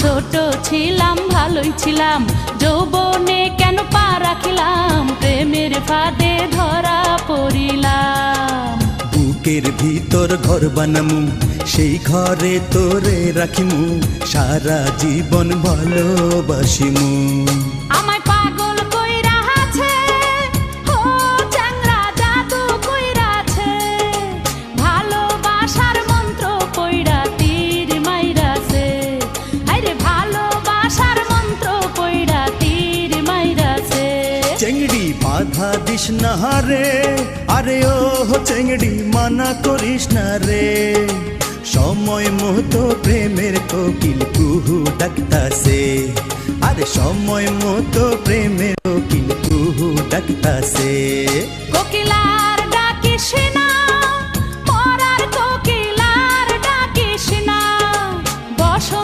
ছোট ছিলাম ভালোই ছিলাম, যৌবনে কেন পা রাখিলাম, প্রেমের ফাঁদে ধরা পড়িলাম। বুকের ভিতর ঘর বানামু, সেই ঘরে তোরে রাখিমু, সারা জীবন ভালোবাসিমু। আমায় পাগল কইরা আছে, ও চ্যাংড়া জাদু কইরাছে, ভালোবাসার মন্ত্র পইড়া তীর মাইরাছে। আরে ভালোবাসার মন্ত্র পইড়া তীর মাইরাছে। চেংড়ি বাধা দিস না রে, আরে ও চেংড়ি মানা করিস না রে, সময় মতো প্রেমের কোকিল কুহু ডাকতাছে, আরে সময় মতো প্রেমের কোকিল কুহু ডাকতাছে। কোকিলার ডাকি